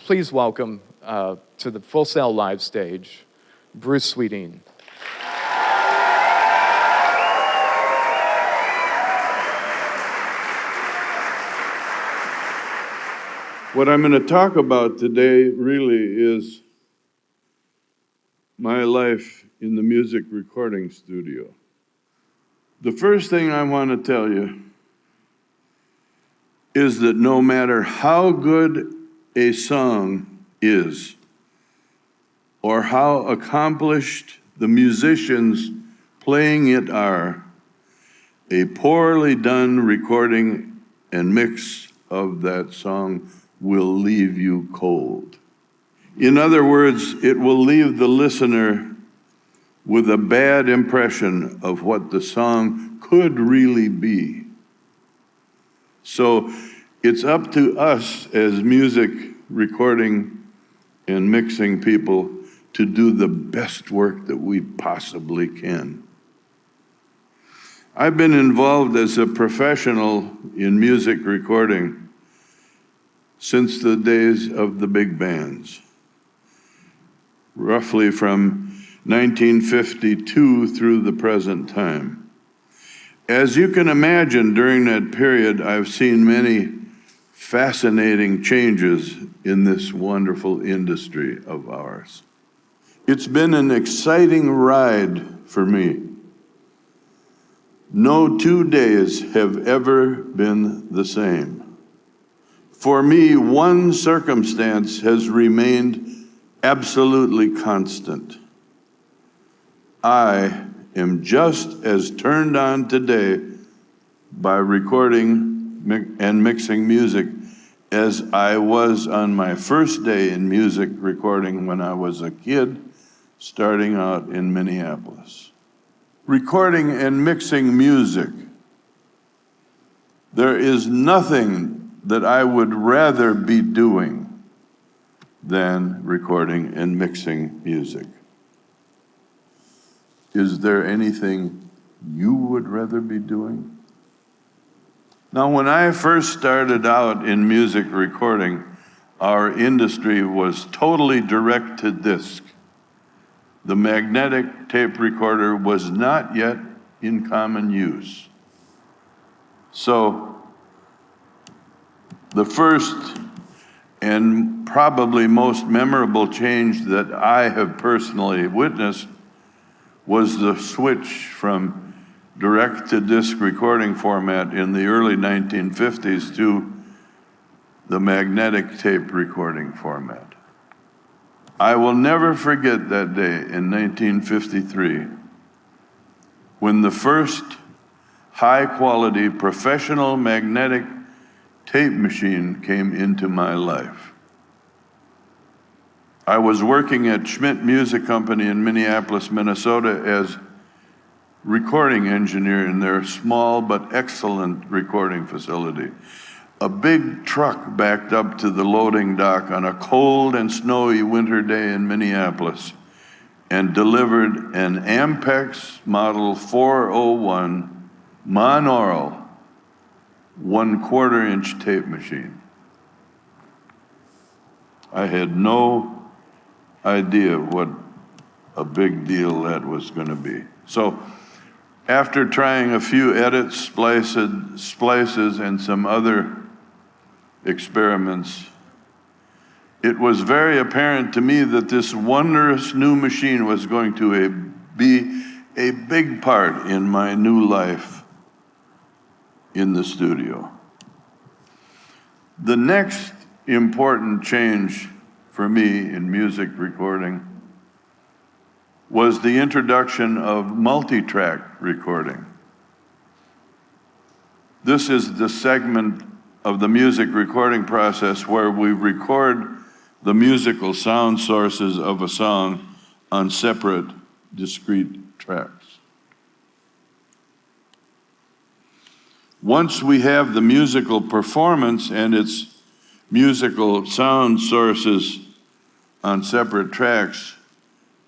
Please welcome to the Full Sail Live stage, Bruce Swedien. What I'm going to talk about today really is my life in the music recording studio. The first thing I want to tell you is that no matter how good a song is, or how accomplished the musicians playing it are, a poorly done recording and mix of that song will leave you cold. In other words, it will leave the listener with a bad impression of what the song could really be. So it's up to us as music recording and mixing people to do the best work that we possibly can. I've been involved as a professional in music recording since the days of the big bands, roughly from 1952 through the present time. As you can imagine, during that period, I've seen many fascinating changes in this wonderful industry of ours. It's been an exciting ride for me. No 2 days have ever been the same. For me, one circumstance has remained absolutely constant. I am just as turned on today by recording and mixing music as I was on my first day in music recording when I was a kid starting out in Minneapolis. Recording and mixing music. There is nothing that I would rather be doing than recording and mixing music. Is there anything you would rather be doing? Now, when I first started out in music recording, our industry was totally direct to disc. The magnetic tape recorder was not yet in common use. So, the first and probably most memorable change that I have personally witnessed was the switch from direct-to-disc recording format in the early 1950s to the magnetic tape recording format. I will never forget that day in 1953 when the first high-quality professional magnetic tape machine came into my life. I was working at Schmidt Music Company in Minneapolis, Minnesota as recording engineer in their small but excellent recording facility. A big truck backed up to the loading dock on a cold and snowy winter day in Minneapolis and delivered an Ampex Model 401 monaural 1/4 inch tape machine. I had no idea what a big deal that was going to be. So after trying a few edits, splices, and some other experiments, it was very apparent to me that this wondrous new machine was going to be a big part in my new life in the studio. The next important change for me in music recording was the introduction of multi-track recording. This is the segment of the music recording process where we record the musical sound sources of a song on separate, discrete tracks. Once we have the musical performance and its musical sound sources on separate tracks,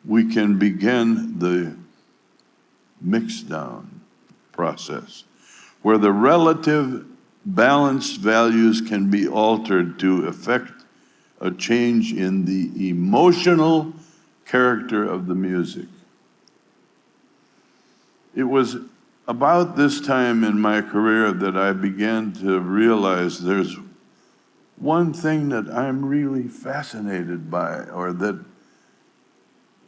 we can begin the mix-down process, where the relative balance values can be altered to effect a change in the emotional character of the music. It was about this time in my career that I began to realize there's one thing that I'm really fascinated by, or that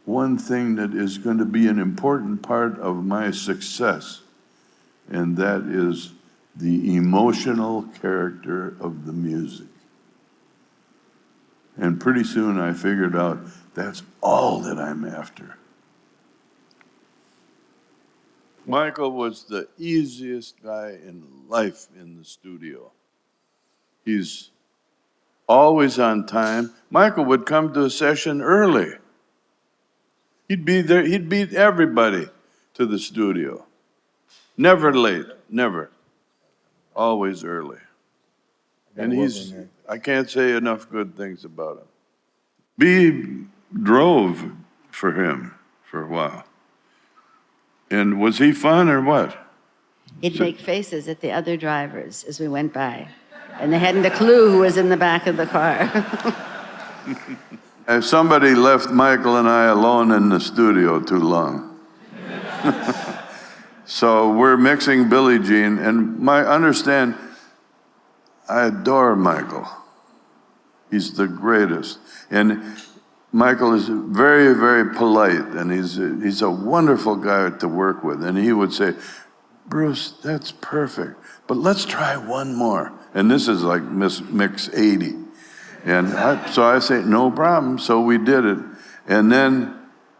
one thing that is going to be an important part of my success, and that is the emotional character of the music. And pretty soon I figured out that's all that I'm after. Michael was the easiest guy in life in the studio. He's always on time. Michael would come to a session early. He'd be there, he'd beat everybody to the studio. Never late, never. Always early. And I can't say enough good things about him. B drove for him for a while. And was he fun or what? He'd make faces at the other drivers as we went by, and they hadn't a clue who was in the back of the car. If somebody left Michael and I alone in the studio too long. So we're mixing Billie Jean, and understand, I adore Michael. He's the greatest. And Michael is very, very polite, and he's a wonderful guy to work with. And he would say, Bruce, that's perfect, but let's try one more. And this is like mix 80. And so I say, no problem. So we did it. And then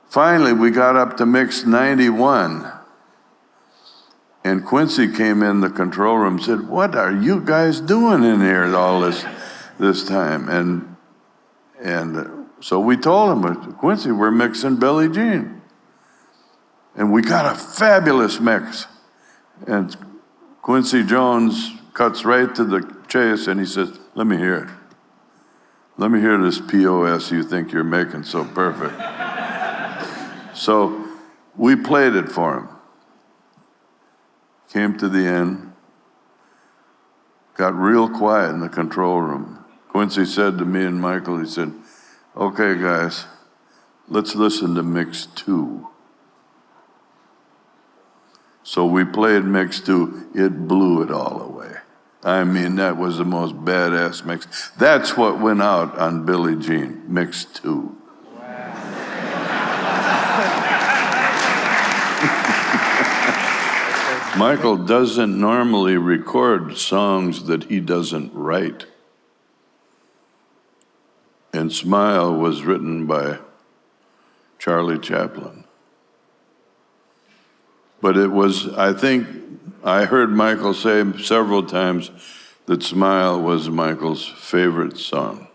finally we got up to mix 91. And Quincy came in the control room and said, what are you guys doing in here all this time? And so we told him, Quincy, we're mixing Billie Jean. And we got a fabulous mix. And Quincy Jones cuts right to the chase and he says, let me hear it. Let me hear this POS you think you're making so perfect. So we played it for him. Came to the end, got real quiet in the control room. Quincy said to me and Michael, he said, okay, guys, let's listen to mix 2. So we played mix 2. It blew it all away. I mean, that was the most badass mix. That's what went out on Billie Jean, mix 2. Michael doesn't normally record songs that he doesn't write. And Smile was written by Charlie Chaplin. But it was, I think, I heard Michael say several times that Smile was Michael's favorite song.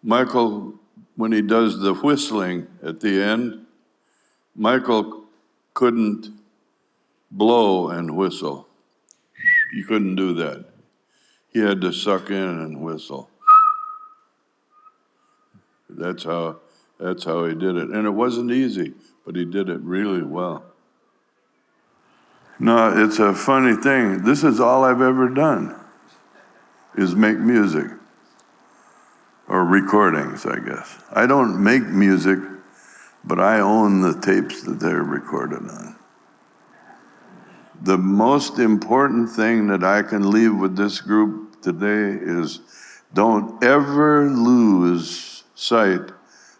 Michael, when he does the whistling at the end, Michael couldn't blow and whistle. He couldn't do that. He had to suck in and whistle. That's how he did it. And it wasn't easy, but he did it really well. No, it's a funny thing. This is all I've ever done, is make music. Or recordings, I guess. I don't make music, but I own the tapes that they're recorded on. The most important thing that I can leave with this group today is don't ever lose sight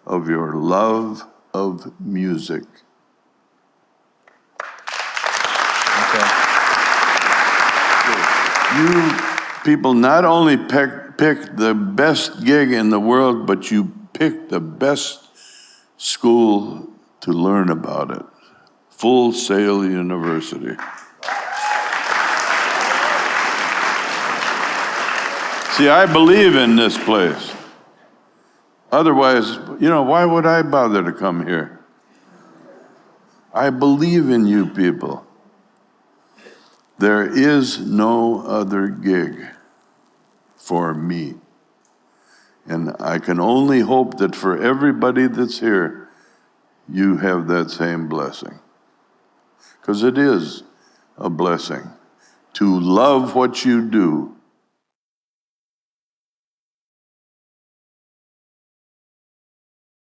of your love of music. You people not only picked the best gig in the world, but you picked the best school to learn about it. Full Sail University. See, I believe in this place. Otherwise, why would I bother to come here? I believe in you people. There is no other gig for me. And I can only hope that for everybody that's here, you have that same blessing. Because it is a blessing to love what you do